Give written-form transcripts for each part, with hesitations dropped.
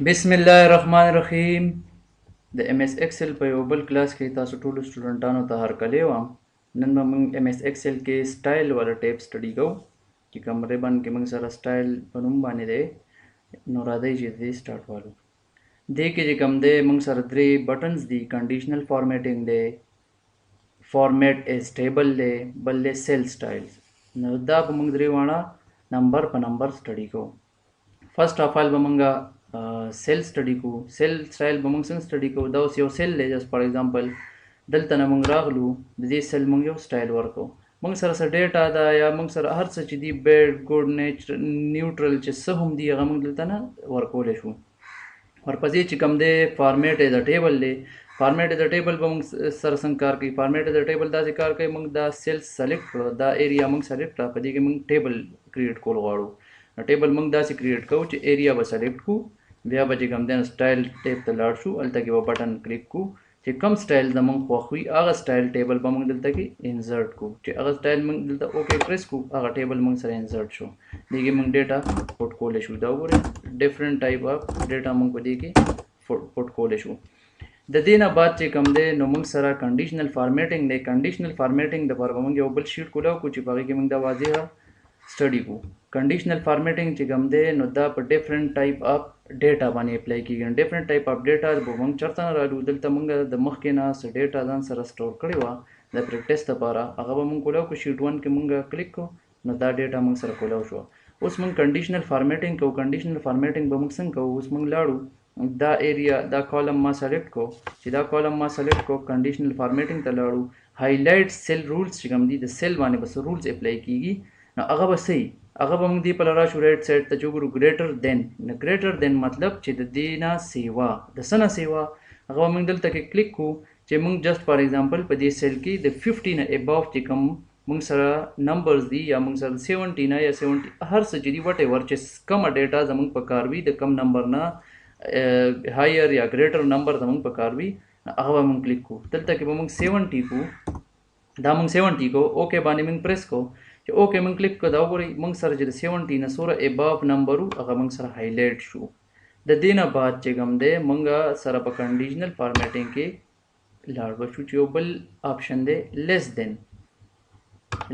बिस्मिल्लाहिर्रहमानिर्रहीम د ام اس ایکسل په یو بل کلاس کې تاسو ټولو سټوډنټانو ته هرکلی وایم. نن به موږ ام اس ایکسل کې سټایل والا ټیب سټډي کوو چې کوم ریبن کې موږ سره سټایل په نوم باندې دی. نو راځئ چې دې سټارټ والو. دې کې چې کوم دی موږ سره درې بټنز دي. کنډیشنل فارمیټینګ دی، فارمیټ ایز ټیبل دی، بل دی سیل سټایل. نو دا به موږ درې واړه نمبر په نمبر سټډي کوو. فرست آف آل به مونږه سیل سټډي کوو. سیل سټایل به مونږ څنګه سټډي کوو؟ دا اوس یو سیل دی. جست فار ایگزامپل دلته نه مونږ راغلو، د دې سیل مونږ یو سټایل ورکو. مونږ سره څه ډیټا ده یا مونږ سره هر څه چې دي بیډ ګوډ نیوټرل چې څه هم دي هغه مونږ دلته نه ورکولی شو. ورپسې چې کوم دی فارمیټ ایز ا ټیبل دی. فارمیټ ایز ا ټیبل به مونږ سره څنګه کار کوي؟ فارمیټ ایز ا ټیبل داسې کار کوي، مونږ دا سیل سلیکټ کړو، دا ایریا مونږ سلیکټ کړه، په دې کې مونږ ټیبل کریټ کول غواړو. ټیبل موږ داسې کریټ کوو چې ایریا به سلیکټ کو، بیا به چې کوم دی سټایل ټیب ته لاړ شو، هلته کې به بټن کلیک کو چې کوم سټایل زموږ خوښ وي هغه سټایل ټیبل به موږ دلته کې انسرټ کو. چې هغه سټایل موږ دلته اوکې پریس کو، هغه ټیبل موږ سره انسرټ شو. دې کې موږ ډیټا پټ کولی شو. دا وګورئ ډیفرنٹ ټایپ اف ډیټا موږ په دې کې پټ کولی شو. د دې نه بعد چې کوم دی نو موږ سره کنډیشنل فارمیټینګ دی. کنډیشنل فارمیټینګ دپاره به موږ یو بل شیټ کولاو کو چې په هغې کې موږ دا واضحه سټډي کو. کنډیشنل فارمیټینګ چې کوم دی نو دا په ډیفرنٹ ټایپ اف ډیټا باندې اپلای کیږي. ډیفرنٹ ټایپ اف ډیټا به موږ چېرته نه رالو، دلته موږ د مخکې نه څه ډیټا ځان سره سټور کړې وه د پریکټس دپاره، هغه به موږ کولاو کو. شیټ 1 کې موږ کلیک کو نو دا ډیټا موږ سره کولاو شو. اوس موږ کنډیشنل فارمیټینګ کوو. کنډیشنل فارمیټینګ به موږ څنګه کوو؟ اوس موږ لاړو دا ایریا دا کالم ما سلیکټ کو، چې دا کالم ما سلیکټ کو کنډیشنل فارمیټینګ ته لاړو. هایلایټ سیل رولز چې کوم دي د سیل باندې بس رولز اپلای کیږي نو هغه به صحیح، هغه به موږ دې په لاره شو رایټ سایډ ته چې وګورو ګریټر دین. نو ګریټر دین مطلب چې د دې نه سیوا د څه نه سیوا، هغه به موږ دلته کې کلیک کو چې موږ جست فار ایگزامپل په دې سیل کې د 50 نه اباو چې کوم موږ سره نمبرز دي یا موږ سره 70 نه یا 70 هر څه چې دي وټ ایور چې کومه ډیټا زموږ په کار وي د کم نمبر نه هایر یا ګریټر نمبر زموږ په کار وي هغه به موږ کلیک کو. دلته کې به موږ 70 کو، دا موږ 70 کو اوکې باندې موږ پریس کو چې اوکې موږ کلیک کو. دا وګورئ موږ سره چې د 70 نه سوره اباو نمبر هغه موږ سره هایلایټ شو. د دې نه بعد چې کوم دی موږ سره په کنډیشنل فارمیټینګ کې لاړ شو چې یو بل آپشن دی لیس دین.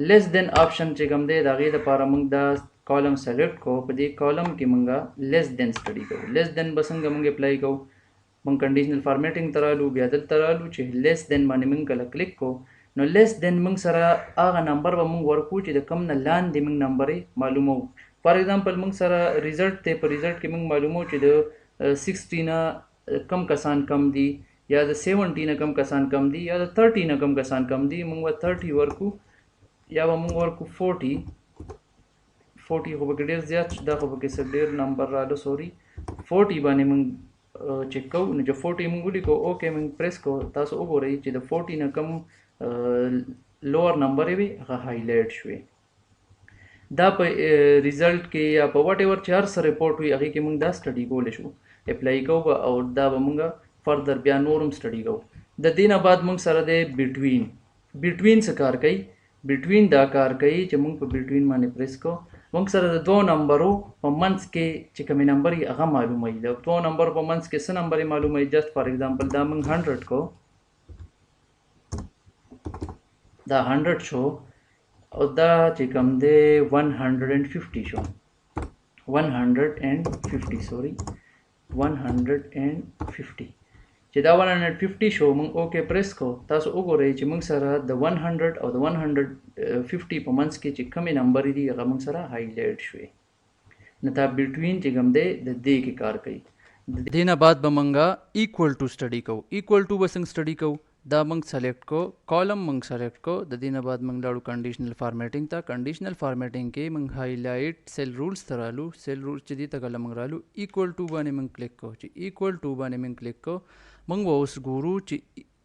لیس دین آپشن چې کوم دی د هغې دپاره موږ دا کالم سلیکټ کو، په دې کالم کې موږ لیس دین سټډي کوو. لیس دین به څنګه موږ اپلای کوو؟ موږ کنډیشنل فارمیټینګ ته رالو، بیا دلته رالو چې لیس دین باندې موږ کله کلیک کو نو لیس دین موږ سره هغه نمبر به موږ ورکو چې د کم نه لاندې موږ نمبر یې معلومو. فار ایگزامپل موږ سره ریزلټ دی، په ریزلټ کې موږ معلومو چې د 60 نه کم کسان کم دي یا د 70 نه کم کسان کم دي یا د 30 نه کم کسان کم دي. موږ به 30 ورکو یا به موږ ورکو 40 خو پکې ډېر زیات دا خو پکې څه ډېر نمبر راله سوري 40 باندې موږ چک کوو. نو چې 40 موږ ولیکو اوکې موږ پریس کو، تاسو وګورئ چې د 40 نه کم لوور نمبر یې وي هغه هایلایټ شوی. دا په ریزلټ کې یا په واټ ایور چې هر څه رپورټ وي هغې کې موږ دا سټډي کولی شو، اپلای کوو به او دا به موږ فردر بیا نور هم سټډي کوو. د دې نه بعد موږ سره دی بټوین. بټوین څه کار کوي؟ بټوین دا کار کوي چې موږ په بټوین باندې پریس کو، موږ سره د دوه نمبرو په منځ کې چې کومې نمبر یې هغه معلوموي. د دوه نمبرو په منځ کې څه نمبر یې معلوموي؟ جست فار ایگزامپل دا موږ 100 کو، دا 100 شو او دا چې کوم دی 150 شو. 150 سوري 150 چې دا 150 شو موږ اوکې پریس کو. تاسو وګورئ چې موږ سره د 100 او د 150 په منځ کې چې کومې نمبر دي هغه موږ سره هایلایټ شوې. نو دا بټوین چې کوم دی د دې کې کار کوي. د دې نه بعد به موږ ایکول ټو سټډي کوو. ایکول ټو به څنګه سټډي کوو؟ دا موږ سلیکټ کو، کالم موږ سلیکټ کو، د دې نه بعد موږ لاړو کنډیشنل فارمیټینګ ته. کنډیشنل فارمیټینګ کې موږ هایلایټ سیل رولز ته رالو. سیل رولز چې دې ته کله موږ رالو ایکول ټو باندې موږ کلیک کو. چې ایکول ټو باندې موږ کلیک کو موږ به اوس ګورو چې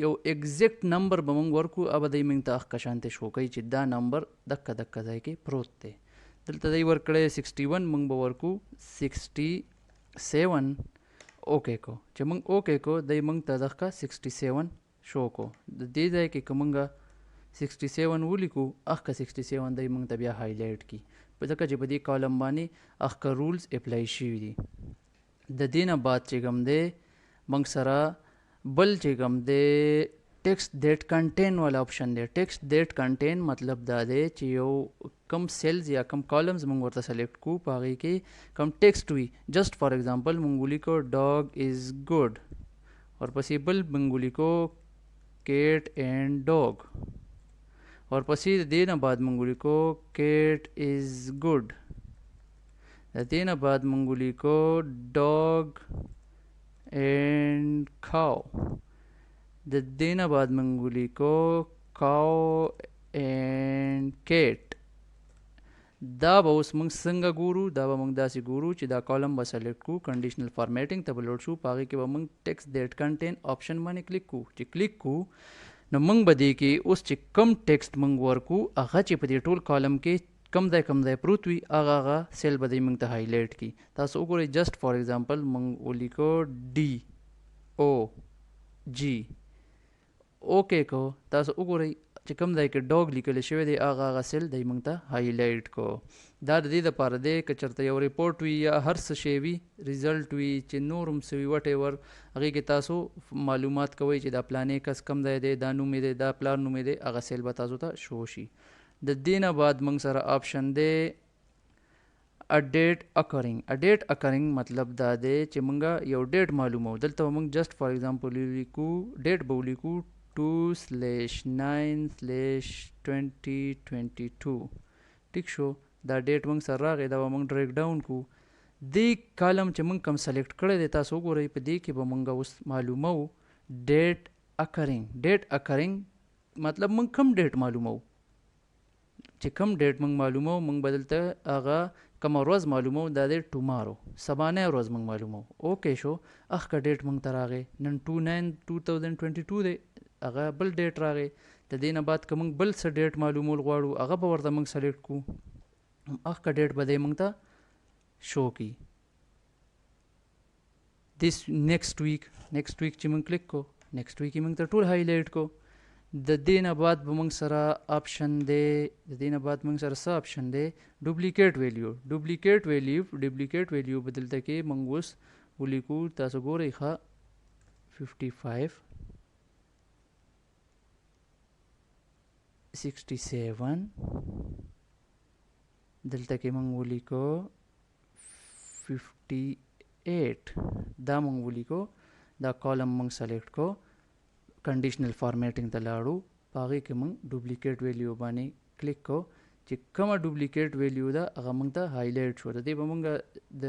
یو ایگزیکټ نمبر به موږ ورکو، اب دی موږ ته هغه شانتې شو کوي چې دا نمبر دکه ځای کې پروت دی. دلته دی ورکړی 61 موږ به ورکو 67 اوکې کو. چې موږ اوکې کو دی موږ ته دغه 67 شو کو. د دې ځای کې که موږ 67 ولیکو هغه 67 دی موږ ته بیا هایلایټ کی، په ځکه چې په دې کالم باندې هغه رولز اپلای شوي دي. د دې نه بعد چې کوم دی موږ سره بل چې کوم دی ټیکسټ دیټ کنټین والا آپشن دی. ټیکسټ دیټ کنټین مطلب دا دی چې یو کم سیلز یا کم کالمز موږ ورته سلیکټ کو په هغې کې کم ټیکسټ وي. جسٹ فار ایگزامپل موږ ولیکو ډاګ از ګډ، ورپسې بل موږ ولیکو کیټ اینډ ډاګ، ورپسې د دې نه بعد موږ ولیکو کیټ از ګډ، د دې نه بعد موږ ولیکو ډاګ اینډ کاو، د دې نه بعد موږ ولیکو کاو اینډ کیټ. دا به اوس موږ څنګه ګورو؟ دا به موږ داسې ګورو چې دا کالم به سلیکټ کو، کنډیشنل فارمیټنګ ته به لوډ شو، په هغې کې به موږ ټیکسټ دیټ کنټین آپشن باندې کلیک کو. چې کلیک کو نو موږ به دې کې اوس چې کم ټیکسټ موږ ورکو هغه چې په دې ټول کالم کې کم ځای پروت وي هغه سیل به دی موږ ته هایلایټ کی. تاسو وګورئ جسٹ فار ایگزامپل موږ ولیکو ډي او جی، اوکې کو. تاسو وګورئ چې کوم ځای کې ډاګ لیکل شوی دی هغه سیل دی موږ ته هایلایټ کو. دا د دې دپاره دی که چېرته یو ریپورټ وي یا هر څه شی وي ریزلټ وي چې نور هم څه وي وټ ایور هغې کې تاسو معلومات کوئ چې دا پلانې کس کم ځای دی، دا نوم یې دی، دا پلار نوم یې دی، هغه سیل به تاسو ته شو شي. د دې نه بعد موږ سره آپشن دی ا ډیټ اکرینګ. ا ډیټ اکرینګ مطلب دا دی چې موږ یو ډیټ معلومو. دلته موږ جسٹ فار ایگزامپل ولیکو ډیټ به ولیکو 2/9/2022. ټیک شو، دا ډیټ موږ سره راغی، دا به موږ ډریک ډاون کو. دې کالم چې موږ کم سلیکټ کړی دی تاسو وګورئ په دې کې به موږ اوس معلومو ډیټ اکرینګ. ډیټ اکرینګ مطلب موږ کم ډیټ معلومو، چې کم ډیټ موږ معلومو موږ به دلته هغه کومه ورځ معلومو، دا دی ټومارو، سبانه ورځ موږ معلومو. اوکې شو، اخکه ډیټ موږ ته راغی نن 2/9/2022 دی، هغه بل ډیټ راغی. د دې نه بعد که موږ بل څه ډیټ معلومول غواړو هغه به ورته موږ سلیکټ کو، اخکه ډیټ به دی موږ ته شو کی. دیس نیکسټ ویک چې موږ کلیک کو، نیکسټ ویک یې موږ ته ټول هایلایټ کو. د دې نه بعد به موږ سره آپشن دی، د دې نه بعد موږ سره څه آپشن دی؟ ډوپلیکیټ ویلیو. ډوپلیکیټ ویلیو به دلته کې موږ اوس ولیکو، تاسو ګورئ ښه 55/67، دلته کې موږ ولیکو 58، دا موږ ولیکو. دا کالم موږ سلیکټ کو، کنډیشنل فارمیټنګ ته لاړو، په هغې کې موږ ډوپلیکیټ ویلیو باندې کلیک کو. چې کومه ډوپلیکیټ ویلیو ده هغه موږ ته هایلایټ شو. د دې به موږ د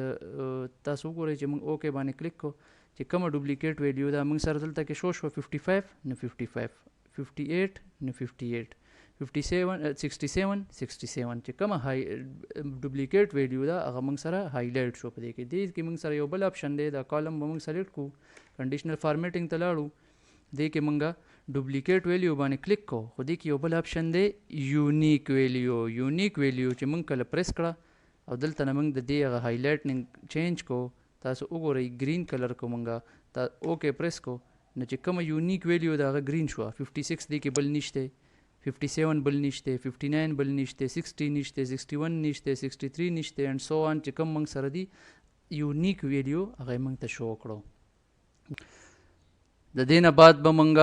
تاسو وګورئ چې موږ اوکې باندې کلیک کو، چې کومه ډوپلیکیټ ویلیو ده موږ سره دلته کې شو 55 نو 55، 58 نو 58، 67 چې کومه ډوپلیکیټ ویلیو ده هغه موږ سره هایلایټ شو. په دې کې موږ سره یو بل آپشن دی، دا کالم به موږ سلیکټ کو، کنډیشنل فارمیټنګ ته لاړو، دې کې موږ ډوپلیکیټ ویلیو باندې کلیک کو. خو دې کې یو بل آپشن دی یونیک ویلیو. چې موږ کله پریس کړه او دلته نه موږ د دې هغه هایلایټنګ چینج کو، تاسو وګورئ ګرین کلر کو موږ اوکې پریس کو، نو چې کومه یونیک ویلیو ده هغه ګرین شوه. 56 دې کې بل نشته، 57 بل نشته، 59 بل نشته، 60 نشته، 61 نشته، 63 نشته اینډ سو آن. چې کوم موږ سره دی یونیک ویلیو هغه موږ ته شو کړو. د دې نه بعد به موږ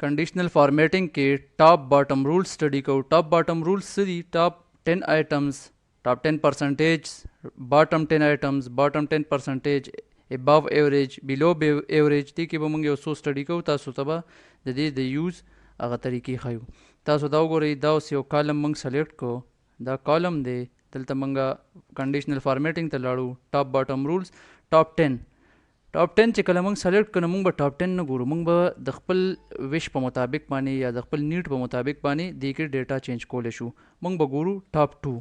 کنډیشنل فارمیټنګ کې ټاپ باټم رولز سټډي کوو. ټاپ باټم رولز څه دي؟ ټاپ 10 آیټمز، ټاپ 10%، باټم 10 آیټمز، باټم 10%، اباو ایوریج، بیلو ایوریج. دې کې به موږ یو څو سټډي کوو، تاسو ته به د دې د یوز هغه طریقې ښیو. تاسو دا وګورئ، دا اوس یو کالم موږ سلیکټ کو، دا کالم دی، دلته موږ کنډیشنل فارمیټنګ ته لاړو، ټاپ باټم رولز ټاپ 10 چې کله موږ سلیکټ کړو موږ به ټاپ 10 نه ګورو، موږ به د خپل وش په مطابق باندې یا د خپل نیډ په مطابق باندې دې کې ډیټا چینج کولی شو. موږ به ګورو ټاپ 2.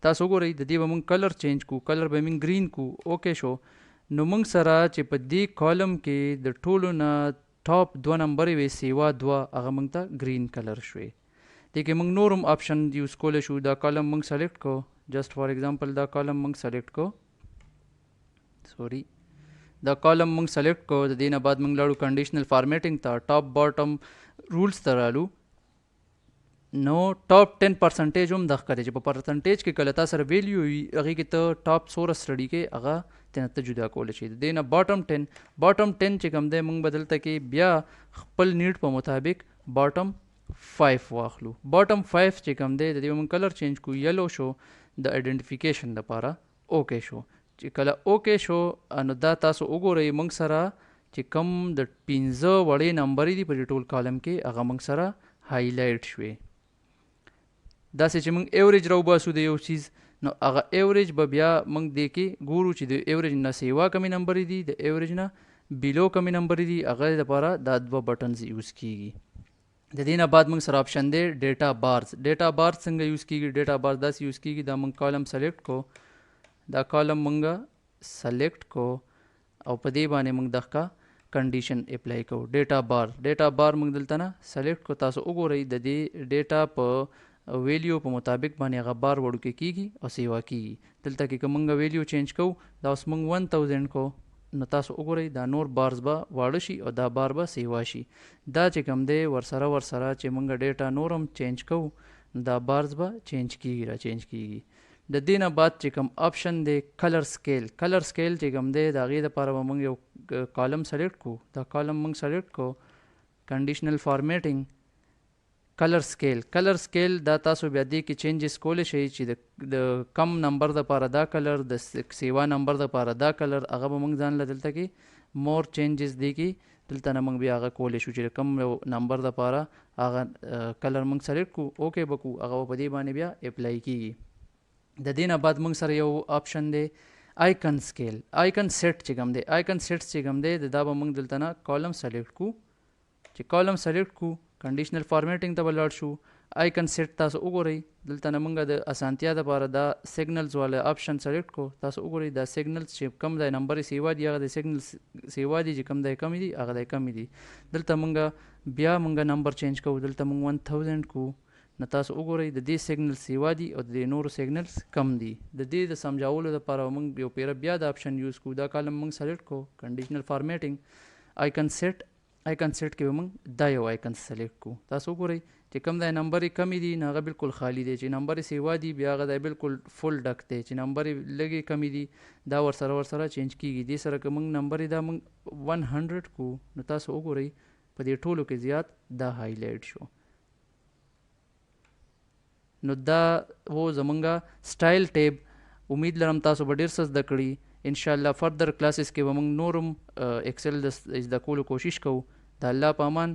تاسو وګورئ د دې به موږ کلر چینج کو، کلر به موږ گرین کو. اوکې شو، نو موږ سره چې په دې کالم کې د ټولو نه ټاپ 2 نمبرې وې سیوا 2 هغه موږ ته گرین کلر شوې. دې کې موږ نور هم آپشن یوز کولی شو. دا کالم موږ سلیکټ کو، جسٹ فار ایگزامپل دا کالم موږ سلیکټ کو، دا کالم موږ سلیکټ کو. د دې نه بعد موږ لاړو کنډیشنل فارمیټنګ ته، ټاپ باټم رولز ته رالو، نو ټاپ 10% هم دغه کړی چې په پرسنټیج کې کله تا سره ویلیو وي هغې کې ته ټاپ 16 سټډي کې هغه تنه ته جدا کولی شي. د دې نه باټم 10 چې کوم دی موږ بدلته کې بیا خپل نیډ په مطابق باټم 5 واخلو. باټم 5 چې کوم دی د دې موږ کلر چینج کو، یلو شو د آیډنټیفیکیشن لپاره، اوکې شو. چې کله اوکې شو نو دا تاسو وګورئ موږ سره چې کوم د 15 وړې نمبرې دي په دې ټول کالم کې هغه موږ سره هایلایټ شوې. داسې چې موږ ایوریج راوباسو د یو چیز نو هغه ایوریج به بیا موږ دې کې ګورو چې د ایوریج نه سیوا کمې نمبرې دي، د ایوریج نه بیلو کمې نمبرې دي، هغه لپاره دا 2 بټنز یوز کیږي. د دې نه بعد موږ سره آپشن دی ډیټا بارز. ډیټا بارز څنګه یوز کیږي؟ ډیټا بارز داسې یوز کیږي دا موږ کالم سلیکټ کو، دا کالم موږ سلیکټ کو او په دې باندې موږ دغه کنډیشن اپلای کوو. ډیټا بار موږ دلته نه سلیکټ کو. تاسو وګورئ د دې ډیټا په ویلیو په مطابق باندې هغه بار وړوکی کیږي او سیوا کیږي. دلته کې که موږ ویلیو چینج کوو دا اوس موږ 1000 کو نو تاسو وګورئ دا نور بارز به واړه شي او دا بار به سیوا شي. دا چې کوم دی ورسره چې موږ ډیټا نورم چینج کوو دا بارز به چینج کیږي، را چینج کیږي. د دې نه بعد چې کوم آپشن دی کلر سکیل چې کوم دی د هغې دپاره به موږ یو کالم سلیکټ کو. دا کالم موږ سلیکټ کو، کنډیشنل فارمیټینګ کلر سکیل دا تاسو بیا دې کې چینجز کولی شئ چې د کم نمبر دپاره دا کلر، د سیوا نمبر دپاره دا کلر، هغه به موږ ځان له دلته کې مور چینجز دی کې دلته نه موږ بیا هغه کولی شو چې کم یو نمبر دپاره هغه کلر موږ سلیکټ کو، اوکې به کو، هغه په دې باندې بیا اپلای کیږي. د دې نه بعد موږ سره یو آپشن دی آیکن سکیل، آیکن سیټ چې کوم دی، آیکن سیټ چې کوم دی دا به موږ دلته نه کالم سلیکټ کو. چې کالم سلیکټ کو کنډیشنل فارمیټینګ ته به لاړ شو. آیکن سیټ تاسو وګورئ دلته نه موږ د اسانتیا دپاره دا سیګنلز والا آپشن سلیکټ کو. تاسو وګورئ دا سیګنلز چې کم دی نمبر سیوا دي هغه د سیګنلز سیوا دي، چې کم دی کمی دي هغه دی کمی دي. دلته موږ بیا موږ نمبر چینج کوو، دلته موږ 1000 کو نو تاسو وګورئ د دې سیګنل سیوا دي او د نورو سیګنلز کم دي. د دې د سمجھاولو لپاره موږ یو پیره بیا د آپشن یوز کو. دا کالم موږ سلیکټ کو، کنډیشنل فارمیټینګ آیکن سیټ کې به موږ دا یو آیکن سلیکټ کو. تاسو وګورئ چې کم دی نمبرې کمی دي نو هغه بالکل خالی دی، چې نمبرې سیوا دي بیا هغه دی بالکل فل ډک دی، چې نمبرې لږې کمی دي دا ورسره چینج کیږي. دې سره که موږ نمبرې دا موږ 100 کو نو تاسو وګورئ په دې ټولو کې زیات دا هایلایټ شو. نو دا و زمونږه سټایل ټیب. امید لرم تاسو به ډېر څه زده کړي. انشاءالله فردر کلاسز کې به موږ نورم ایکسل د زده کولو کوشش کوو. د الله په امان.